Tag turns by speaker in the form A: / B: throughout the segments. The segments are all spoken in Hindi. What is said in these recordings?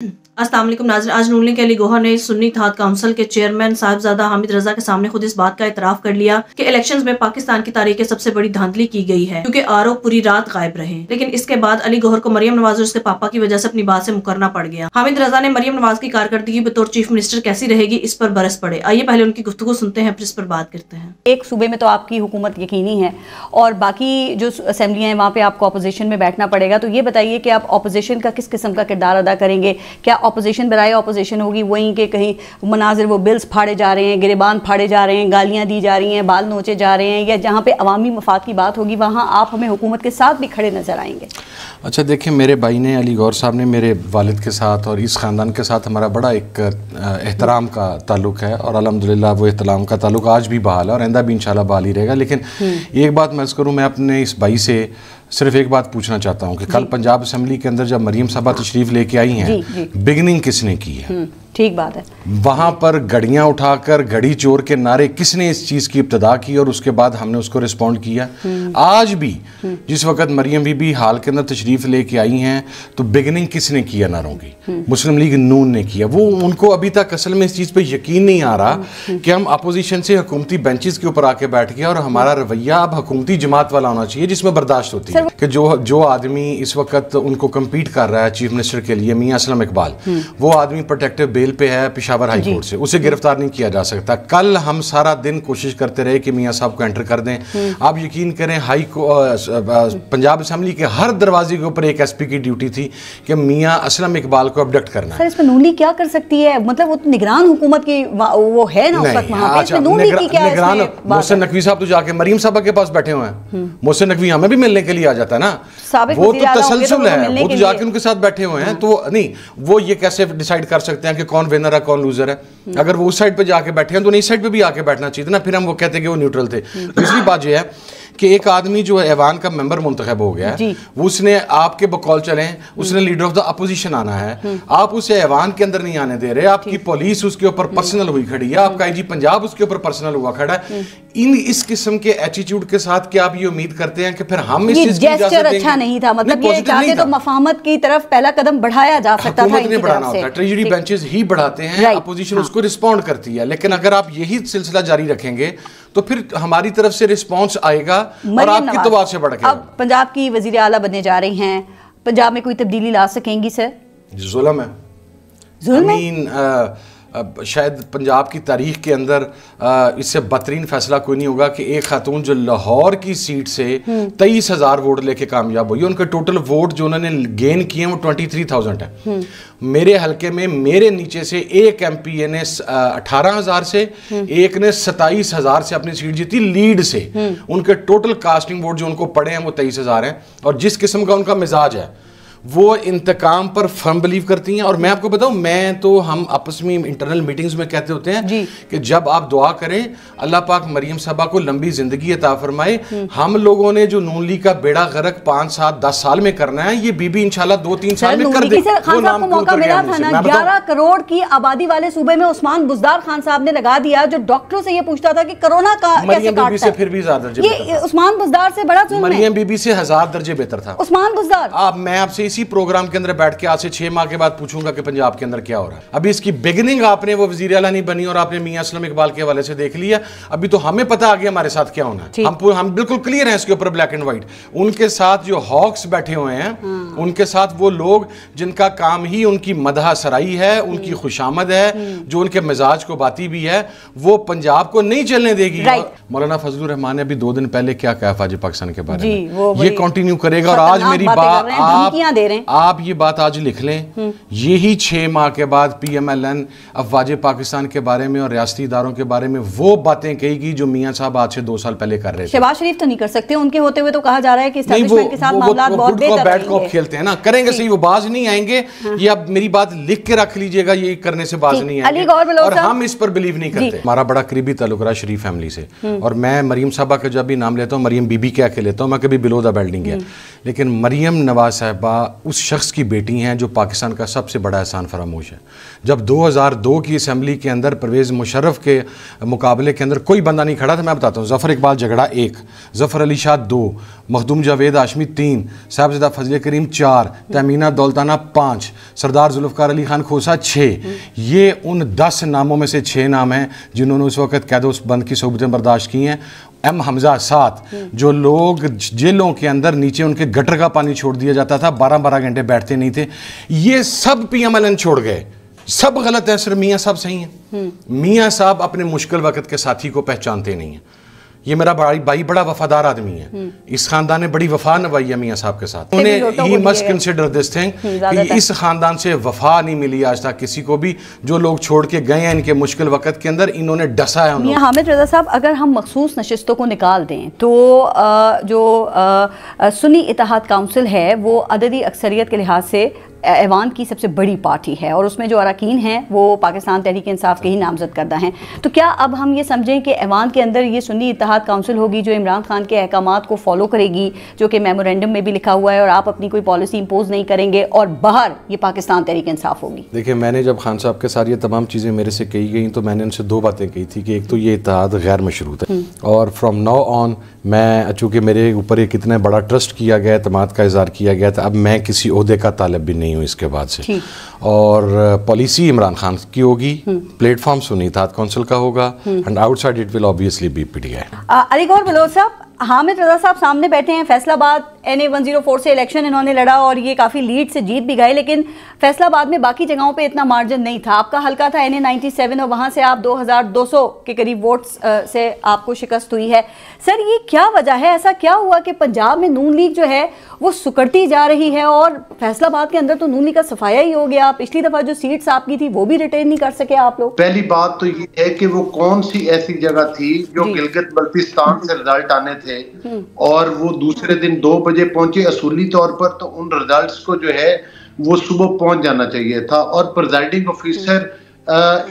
A: अस्सलाम वालेकुम नाज़रीन, आज नून लीग के अली गौहर ने सुन्नी इत्तेहाद काउंसिल के चेयरमैन साहिबजादा हामिद रजा के सामने खुद इस बात का इतराफ कर लिया कि इलेक्शंस में पाकिस्तान की तारीख सबसे बड़ी धांधली की गई है क्योंकि आरओ पूरी रात गायब रहे। लेकिन इसके बाद अली गौहर को मरियम नवाज और उसके पापा की वजह से अपनी बात से मुकरना पड़ गया। हामिद रजा ने मरियम नवाज की कारकर्दगी बतौर चीफ मिनिस्टर कैसी रहेगी इस पर बरस पड़े। आइए पहले उनकी गुफ्तगू सुनते हैं, फिर इस पर बात करते हैं।
B: एक सूबे में तो आपकी हुकूमत यकीनी है और बाकी जो असेंबलियाँ हैं वहाँ पे आपको अपोजिशन में बैठना पड़ेगा। तो ये बताइए कि आप अपोजिशन का किस किस्म का किरदार अदा करेंगे? क्या अपोजिशन बराए अपोजिशन होगी वहीं के कहीं मनाजिर वो बिल्स फाड़े जा रहे हैं, गिरेबान फाड़े जा रहे हैं, गालियाँ दी जा रही हैं, बाल नोचे जा रहे हैं, या जहाँ पे अवामी मफाद की बात होगी वहाँ आप हमें हुकूमत के साथ भी खड़े नजर आएंगे?
C: अच्छा देखिए, मेरे भाई ने अली गौहर साहब ने मेरे वालिद के साथ और इस ख़ानदान के साथ हमारा बड़ा एक एहतराम का ताल्लुक़ है और अल्हम्दुलिल्लाह वो एहतराम का ताल्लुक़ आज भी बहाल है और आइंदा भी इंशाल्लाह बहाल ही रहेगा। लेकिन एक बात मैं अर्ज़ करूँ, मैं अपने इस भाई से सिर्फ एक बात पूछना चाहता हूँ कि कल पंजाब असम्बली के अंदर जब मरियम साहबा तशरीफ़ लेके आई हैं, बिगनिंग किसने की है?
B: ठीक बात है।
C: वहाँ पर घड़ियाँ उठाकर घड़ी चोर के नारे किसने इस चीज़ की इब्तदा की और उसके बाद हमने उसको रिस्पॉन्ड किया। आज भी जिस वक्त मरियम बीबी हाल के अंदर तशरीफ़ लेके आई हैं तो बिगनिंग किसने किया नारों की? मुस्लिम लीग नून ने किया। वो उनको अभी तक असल में इस चीज़ पे यकीन नहीं आ रहा कि हम अपोजिशन से हुकूमती बेंचेस के ऊपर आके बैठ गए और हमारा रवैया अब हुकूमती जमात वाला होना चाहिए जिसमें बर्दाश्त होती है कि जो आदमी इस वक्त उनको कम्पीट कर रहा है चीफ मिनिस्टर के लिए, मियां असलम इकबाल, वो आदमी प्रोटेक्टिव बेल पे है पेशावर हाई कोर्ट से, उसे गिरफ्तार नहीं किया जा सकता। कल हम सारा दिन कोशिश करते रहे कि मियां साहब को एंटर कर दें। आप यकीन करें पंजाब असेंबली के हर दरवाजे के ऊपर एक एसपी की ड्यूटी थी कि मियां असलम इकबाल को अबडक्ट करना है।
B: सर इसमें नून लीग क्या कर सकती है? मतलब वो तो निगरान हुकूमत की वो है ना उस वक्त वहां पे। इसमें नून लीग की क्या
C: निगरान? मोहसिन नकवी साहब तो जाके मरियम साहबा के पास बैठे हुए हैं। मोहसिन नकवी हमें भी मिलने के लिए आ जाता है ना, वो तो तसलसल है, वो तो जाके उनके साथ बैठे हुए हैं। तो नहीं, वो ये कैसे डिसाइड कर सकते हैं कि कौन विनर है कौन लूजर है? अगर वो उस साइड पे जाके बैठे हैं तो इस साइड पे भी आके बैठना चाहिए ना, फिर हम वो कहते हैं कि वो न्यूट्रल थे। दूसरी बात यह है कि एक आदमी जो ऐवान का मेंबर मुंतखब हो गया है, उसने आपके बकौल चले, उसने लीडर ऑफ द अपोजिशन आना है, आप उसे ऐवान के अंदर नहीं आने दे रहे, आपकी पुलिस उसके ऊपर पर्सनल हुई खड़ी है, आपका आईजी पंजाब उसके ऊपर पर्सनल हुआ खड़ा है। इस किस्म के एटीट्यूड के साथ क्या आप ये उम्मीद करते हैं कि फिर हम इस चीज की इजाजत देंगे?
B: अच्छा नहीं था, मतलब ये चाहते तो मफाहमत की तरफ पहला कदम बढ़ाया जा सकता था।
C: हुकूमत ने बढ़ाना होता है, ट्रेजरी बेंचेस ही बढ़ाते हैं, अपोजिशन उसको रिस्पॉन्ड करती है। लेकिन अगर आप यही सिलसिला जारी रखेंगे तो फिर हमारी तरफ से रिस्पांस आएगा और आपकी तो बात से बढ़ के।
B: अब पंजाब की वजीर आला बनने जा रही हैं, पंजाब में कोई तब्दीली ला सकेंगी सर?
C: जुल्म है, जुल्म शायद पंजाब की तारीख के अंदर इससे बदतरीन फैसला कोई नहीं होगा कि एक खातून जो लाहौर की सीट से 23,000 वोट लेके कामयाब हुई, उनके टोटल वोट जो उन्होंने गेन किए वो 23,000 है। मेरे हलके में मेरे नीचे से एक एमपी ने 18,000 से, एक ने 27,000 से अपनी सीट जीती लीड से। उनके टोटल कास्टिंग वोट जो उनको पड़े हैं वो 23,000 हैं। और जिस किस्म का उनका मिजाज है वो इंतकाम पर फर्म बिलीव करती हैं। और मैं आपको बताऊं, मैं तो हम आपस में इंटरनल मीटिंग्स में कहते होते हैं कि जब आप दुआ करें अल्लाह पाक मरियम साहबा को लंबी जिंदगी अता फरमाए। हम लोगों ने जो नून लीग का बेड़ा गर्क 5, 7, 10 साल में करना है, ये बीबी इंशाल्लाह 2-3 साल में कर दे।
B: खान साहब को मौका मिला था ना, 11 करोड़ की आबादी वाले सूबे में उस्मान बुज़दार खान साहब ने लगा दिया, जो डॉक्टरों से ये पूछता था कि कोरोना का
C: मरियम बीबी से फिर भी ज्यादा दर्जे,
B: ये उस्मान बुज़दार से बड़ा जुल्म है।
C: मरियम बीबी से 1000 दर्जे बेहतर था
B: उस्मान बुज़दार।
C: आप, मैं आपसे इसी प्रोग्राम के अंदर बैठ के आज से 6 माह के बाद पूछूंगा कि पंजाब के अंदर क्या हो रहा है। अभी इसकी बिगिनिंग आपने वो वजीर आला नहीं बनी और आपने मियां असलम इकबाल के हवाले से देख लिया। अभी तो हमें पता आ गया हमारे साथ क्या होना है। हम बिल्कुल क्लियर हैं इसके ऊपर, ब्लैक एंड व्हाइट। उनके साथ जो हॉक्स बैठे हुए हैं, उनके साथ वो लोग जिनका काम ही उनकी मदह सराई है, उनकी खुशामद है, जो उनके मिजाज को बाती भी है, वो पंजाब को नहीं चलने देगी। मौलाना फजलुर रहमान ने अभी 2 दिन पहले क्या कहा फौज पाकिस्तान के बारे में, ये कंटिन्यू करेगा। और आज मेरी बात आप ये बात आज लिख लें, यही 6 माह के बाद PMLN अफवाज पाकिस्तान के बारे में और रियासती इदारों के बारे में वो बातें कहेगी जो मियां साहब आज से 2 साल पहले कर रहे थे।
B: शहबाज शरीफ तो नहीं कर सकते, उनके होते हुए तो कहा जा रहा है कि एस्टैब्लिशमेंट के साथ मामलात बहुत बेहतर
C: बैठ कॉप खेलते हैं ना, करेंगे सही, वो बाज नहीं आएंगे। ये आप मेरी बात लिख के रख लीजिएगा, ये करने से बाज नहीं आएंगे और हम इस पर बिलीव नहीं करते। हमारा बड़ा करीबी ताल्लुक रहा शरीफ फैमिली से, और मैं मरियम साहबा का जब भी नाम लेता हूँ मरियम बीबी क्या के लेता हूँ, मैं कभी बिलो द बेल्ट गया। लेकिन मरियम नवाज साहबा उस शख्स की बेटी हैं जो पाकिस्तान का सबसे बड़ा एहसान फरामोश है। जब 2002 की असम्बली के अंदर परवेज़ मुशर्रफ के मुकाबले के अंदर कोई बंदा नहीं खड़ा था, मैं बताता हूँ। ज़फ़र इकबाल झगड़ा 1, ज़फ़र अली शाह 2, मखदूम जावेद हाशमी 3, साहिबजादा फजल करीम 4, तमीना दौलताना 5, सरदार जुल्फ़िकार अली खान खोसा 6, ये उन 10 नामों में से 6 नाम हैं जिन्होंने उस वक्त कैदोबंद की सोबतें बर्दाश्त की हैं। एम हमजा 7, जो लोग जेलों के अंदर नीचे उनके गटर का पानी छोड़ दिया जाता था, 12-12 घंटे बैठते नहीं थे, ये सब PMLN छोड़ गए। सब गलत है, सिर्फ मियाँ साहब सही हैं। मियाँ साहब अपने मुश्किल वक्त के साथी को पहचानते नहीं हैं। ये मेरा भाई बड़ा वफादार आदमी है, इस खानदान ने बड़ी वफा निभाई है मियाँ साहब के साथ। उन्हें he must consider this thing कि इस खानदान से वफा नहीं मिली आज तक किसी को भी। जो लोग छोड़ के गए हैं इनके मुश्किल वक्त के अंदर, इन्होंने डसा है।
B: मियां हामिद रजा साहब, अगर हम मखसूस नशिस्तों को निकाल दें तो जो सुन्नी इत्तेहाद काउंसिल है वो अददी अक्सरियत के लिहाज से ऐवान की सबसे बड़ी पार्टी है और उसमें जो अरकान हैं वो पाकिस्तान तहरीक इंसाफ के ही नामजद करदा हैं। तो क्या अब हम ये समझें कि ऐवान के अंदर ये सुन्नी इत्तेहाद काउंसिल होगी जो इमरान खान के अहकामात को फॉलो करेगी, जो कि मेमोरेंडम में भी लिखा हुआ है, और आप अपनी कोई पॉलिसी इंपोज नहीं करेंगे और बाहर ये पाकिस्तान तहरीक इंसाफ होगी? देखिए,
C: मैंने जब खान साहब के साथ ये तमाम चीज़ें मेरे से कही गई तो मैंने उनसे 2 बातें कही थी कि एक तो ये इत्तेहाद गैर मशरूत है और फ्राम नाउ ऑन मैं, चूँकि मेरे ऊपर एक इतना बड़ा ट्रस्ट किया गया, एतमाद का इज़हार किया गया था, अब मैं किसी ओहदे का तालिब भी नहीं हूँ इसके बाद से। और पॉलिसी इमरान खान की होगी, प्लेटफॉर्म सुन्नी इत्तेहाद काउंसिल का होगा, and outside it will obviously be PTI।
B: Ali Gauhar Baloch साहब, हामिद रजा साहब सामने बैठे हैं। फैसलाबाद NA 104 से इलेक्शन इन्होंने लड़ा और ये काफ़ी लीड से जीत भी गए, लेकिन फैसलाबाद में बाकी जगहों पे इतना मार्जिन नहीं था। आपका हल्का था NA 97 और वहाँ से आप 2200 के करीब वोट्स से आपको शिकस्त हुई है। सर, ये क्या वजह है? ऐसा क्या हुआ कि पंजाब में नून लीग जो है वो सुकड़ती जा रही है और फैसलाबाद के अंदर तो नून लीग का सफाया ही हो गया? पिछली दफ़ा जो सीट्स आपकी थी वो भी रिटेन नहीं कर सके आप लोग।
D: पहली बात तो ये है कि वो कौन सी ऐसी जगह थी जो गिलगित बल्तिस्तान से रिजल्ट आने थे और वो दूसरे दिन 2 बजे पहुंचे। असूली तौर पर तो उन रिजल्ट्स को जो है वो सुबह पहुंच जाना चाहिए था और प्रिजाइडिंग ऑफिसर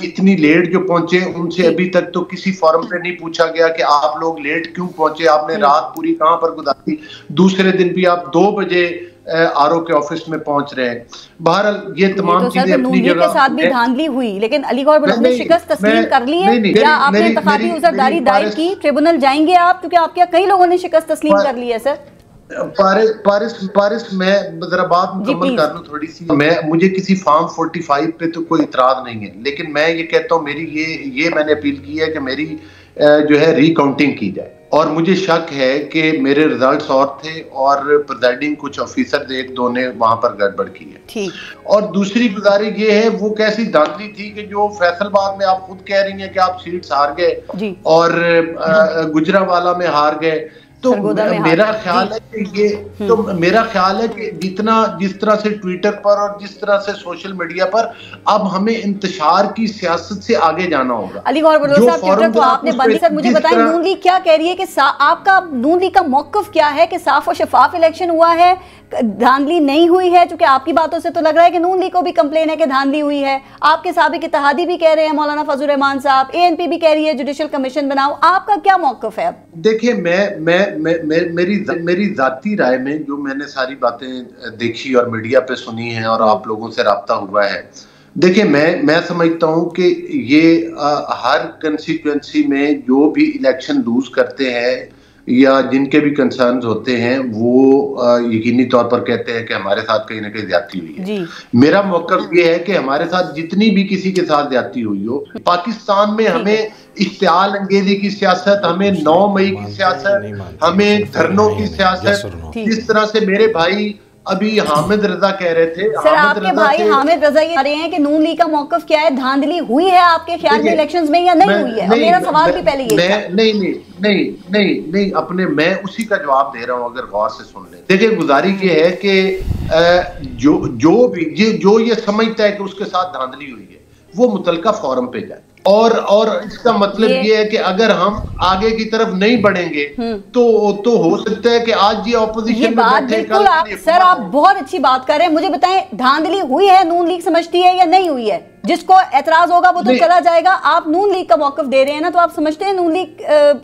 D: इतनी लेट जो पहुंचे उनसे अभी तक तो किसी फॉरम पे नहीं पूछा गया कि आप लोग लेट क्यों पहुंचे, आपने रात पूरी कहां पर गुजारी। दूसरे दिन भी आप 2 बजे RO के ऑफिस में पहुंच रहे हैं। बहरहाल ये तमाम चीजें अपनी जगह के साथ भी
B: धांधली हुई, लेकिन अली गौहर बलोच ने शिकस्त तस्लीम कर ली है या आपने इंतखाबी उज़रदारी दायर की? ट्रिब्यूनल जाएंगे आप, क्योंकि आपके कई लोगों ने शिकस्त तस्लीम कर ली है। सर
D: पारिस मैं जरा बात मुकम्मल कर लूं थोड़ी सी। मुझे किसी फॉर्म 45 पे तो कोई इतराज नहीं है, लेकिन मैं ये कहता हूँ मेरी ये मैंने अपील की है कि मेरी जो है रिकाउंटिंग की जाए। और मुझे शक है कि मेरे रिजल्ट्स और थे और प्रिजाइडिंग कुछ ऑफिसर 1-2 ने वहां पर गड़बड़ की है। और दूसरी गुजारिश ये है, वो कैसी धांधली थी कि जो फैसलाबाद में आप खुद कह रही हैं कि आप सीट्स हार गए और गुजरावाला में हार गए, तो मेरा ख्याल है कि ये मेरा ख्याल है कि जिस तरह से ट्विटर पर और जिस तरह से सोशल मीडिया पर अब हमें इंतशार की सियासत से आगे जाना होगा।
B: अली गौहर बलोच साहब, ट्विटर को आपने बंद कर, मुझे बताएं नून लीग क्या कह रही है कि आपका नून लीग का मौक़िफ़ क्या है कि साफ और शफाफ इलेक्शन हुआ है, धांधली नहीं हुई है? क्योंकि आपकी बातों से तो लग रहा है कि नून लीग को भी कंप्लेन है कि धांधली हुई है। आपके साबिक इत्तेहादी भी कह रहे हैं, मौलाना फजल रहमान साहब, ANP भी कह रही है जुडिशल कमीशन बनाओ। आपका क्या मौक़िफ़ है?
D: देखिए, मेरी जाती राय में जो मैंने सारी बातें देखी और मीडिया पे सुनी है और आप लोगों से राब्ता हुआ है, देखिए मैं समझता हूं कि ये हर कंस्टिट्यूएंसी में जो भी इलेक्शन लूज करते हैं या जिनके भी कंसर्न्स होते हैं वो यकीनी तौर पर कहते हैं कि हमारे साथ कहीं ना कहीं ज्यादती हुई है। मेरा मौक़िफ़ ये है कि हमारे साथ जितनी भी किसी के साथ ज्यादती हुई हो, पाकिस्तान में हमें इश्तियाल अंगेजी की सियासत, हमें 9 मई की सियासत, हमें धरनों की सियासत, जिस तरह से मेरे भाई अभी हामिद रजा कह रहे थे।
B: सर, आपके भाई हामिद रजा ये कह रहे हैं कि नून लीग का मौक़िफ़ क्या है? धांधली हुई है आपके ख्याल में इलेक्शंस में या नहीं हुई है? मेरा सवाल भी पहले ये था।
D: नहीं, अपने मैं उसी का जवाब दे रहा हूँ, अगर गौर से सुन ले। देखिए, गुजारिश ये है कि जो ये समझता है कि उसके साथ धांधली हुई है वो मुतलका फोरम पे जाए। और इसका मतलब ये है कि अगर हम आगे की तरफ नहीं बढ़ेंगे तो हो सकता है कि आज ये ऑपोजिशन में बैठे।
B: बिल्कुल सर, आप बहुत अच्छी बात कर रहे हैं। मुझे बताएं, धांधली हुई है नून लीग समझती है या नहीं हुई है? जिसको एतराज होगा वो तो चला जाएगा। आप नून लीग का मौक़िफ़ दे रहे हैं ना, तो आप समझते हैं नून लीग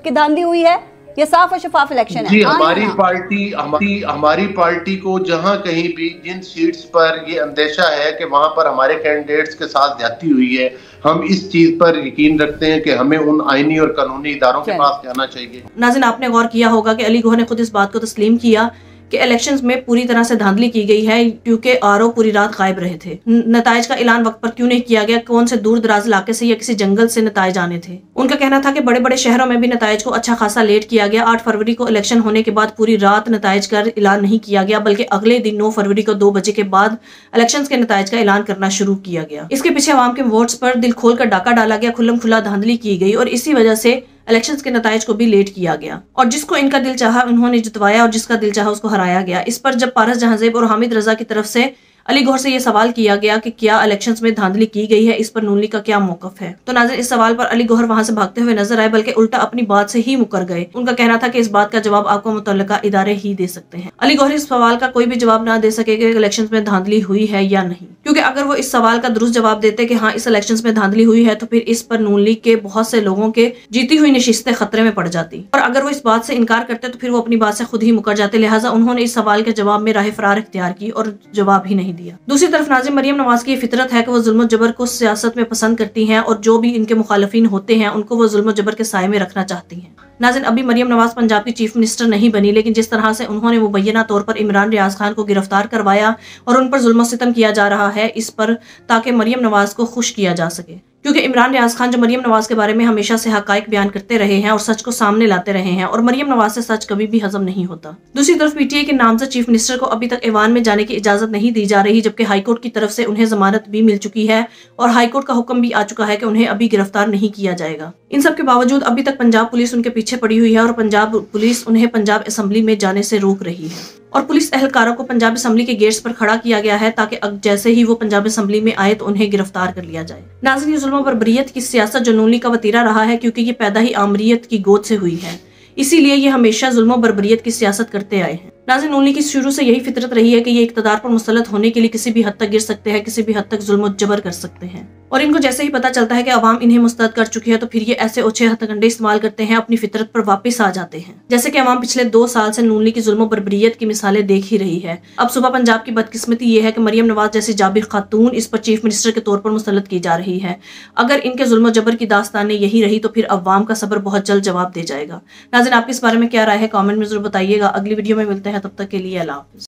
B: की धांधली हुई है? ये साफ और शफाफ इलेक्शन है।
D: जी, हमारी पार्टी को जहां कहीं भी जिन सीट्स पर ये अंदेशा है कि वहां पर हमारे कैंडिडेट्स के साथ ज्यादती हुई है, हम इस चीज पर यकीन रखते हैं कि हमें उन आईनी और कानूनी इदारों के पास जाना चाहिए।
A: नाज़रीन, आपने गौर किया होगा कि अली गौहर ने खुद इस बात को तस्लीम किया कि इलेक्शंस में पूरी तरह से धांधली की गई है क्योंकि आरओ पूरी रात गायब रहे थे। नताइज का ऐलान वक्त पर क्यों नहीं किया गया, कौन से दूर दराज इलाके से या किसी जंगल से नताइज आने थे। उनका कहना था कि बड़े बड़े शहरों में भी नताइज को अच्छा खासा लेट किया गया। 8 फरवरी को इलेक्शन होने के बाद पूरी रात नताइज का ऐलान नहीं किया गया, बल्कि अगले दिन 9 फरवरी को 2 बजे के बाद इलेक्शंस के नताइज का ऐलान करना शुरू किया गया। इसके पीछे अवाम के वोट्स पर दिल खोल कर डाका डाला गया, खुल्लम खुला धांधली की गई और इसी वजह से इलेक्शंस के नताइज को भी लेट किया गया और जिसको इनका दिल चाहा उन्होंने जितवाया और जिसका दिल चाहा उसको हराया गया। इस पर जब पारस जहांजेब और हामिद रजा की तरफ से अली गौहर से ये सवाल किया गया कि क्या इलेक्शंस में धांधली की गई है, इस पर नून लीग का क्या मौकफ है, तो नाज़रीन इस सवाल पर अली गौहर वहां से भागते हुए नजर आए, बल्कि उल्टा अपनी बात से ही मुकर गए। उनका कहना था कि इस बात का जवाब आपको मुतल्लिका इदारे ही दे सकते हैं। अली गौहर इस सवाल का कोई भी जवाब ना दे सके कि इलेक्शंस में धांधली हुई है या नहीं, क्योंकि अगर वो इस सवाल का दुरुस्त जवाब देते कि हाँ इस इलेक्शंस में धांधली हुई है तो फिर इस पर नून लीग के बहुत से लोगों के जीती हुई नशिस्तें खतरे में पड़ जाती, और अगर वो इस बात से इनकार करते तो फिर वो अपनी बात से खुद ही मुकर जाते। लिहाजा उन्होंने इस सवाल के जवाब में राह फरार इख्तियार की और जवाब ही नहीं दिया। दूसरी तरफ नाज़रीन मरियम नवाज की ये फितरत है कि वो जुल्म जबर को सियासत में पसंद करती हैं और जो भी इनके मुखालिफिन होते हैं उनको वो जुल्म जबर के साए में रखना चाहती हैं। नाज़रीन अभी मरियम नवाज पंजाब की चीफ मिनिस्टर नहीं बनी, लेकिन जिस तरह से उन्होंने मुबैना तौर पर इमरान रियाज खान को गिरफ्तार करवाया और उन पर जुल्म सितम किया जा रहा है इस पर ताकि मरियम नवाज को खुश किया जा सके, क्योंकि इमरान रियाज खान जो मरियम नवाज के बारे में हमेशा से हकाइक बयान करते रहे हैं और सच को सामने लाते रहे हैं और मरियम नवाज से सच कभी भी हजम नहीं होता। दूसरी तरफ पीटीआई के नामजद चीफ मिनिस्टर को अभी तक ऐवान में जाने की इजाजत नहीं दी जा रही, जबकि हाईकोर्ट की तरफ से उन्हें जमानत भी मिल चुकी है और हाईकोर्ट का हुक्म भी आ चुका है कि उन्हें अभी गिरफ्तार नहीं किया जाएगा। इन सब के बावजूद अभी तक पंजाब पुलिस उनके पीछे पड़ी हुई है और पंजाब पुलिस उन्हें पंजाब असेंबली में जाने से रोक रही है और पुलिस एहलकारों को पंजाब असेंबली के गेट्स पर खड़ा किया गया है ताकि जैसे ही वो पंजाब असेंबली में आए तो उन्हें गिरफ्तार कर लिया जाए। नाज़रीन जुल्म और बर्बरियत की सियासत जो नून लीग का वतीरा रहा है, क्योंकि ये पैदा ही आमरीयत की गोद से हुई है, इसीलिए ये हमेशा जुल्म और बर्बरियत की सियासत करते आए हैं। नाज़रीन नून लीग की शुरू से यही फितरत रही है कि ये इक़्तिदार पर मुसल्लत होने के लिए किसी भी हद तक गिर सकते हैं, किसी भी हद तक जुल्म और जबर कर सकते हैं और इनको जैसे ही पता चलता है कि अवाम इन्हें मुस्तरद कर चुकी है तो फिर ये ऐसे ओछे हथकंडे इस्तेमाल करते हैं, अपनी फितरत पर वापस आ जाते हैं। जैसे कि अवाम पिछले 2 साल से नून लीग की जुल्म और बर्बरियत की मिसालें देख ही रही है। अब सुबह पंजाब की बदकिस्मती ये है कि मरियम नवाज जैसी जाबिर खातून इस पर चीफ मिनिस्टर के तौर पर मुसल्लत की जा रही है। अगर इनके जुल्म और जबर की दास्तानें यही रही तो फिर अवाम का सब्र बहुत जल्द जवाब दे जाएगा। नाज़रीन आपके इस बारे में क्या राय है, कमेंट में जरूर बताइएगा। अगली वीडियो में मिलते हैं, तब तक के लिए अल्लाह हाफ़िज़।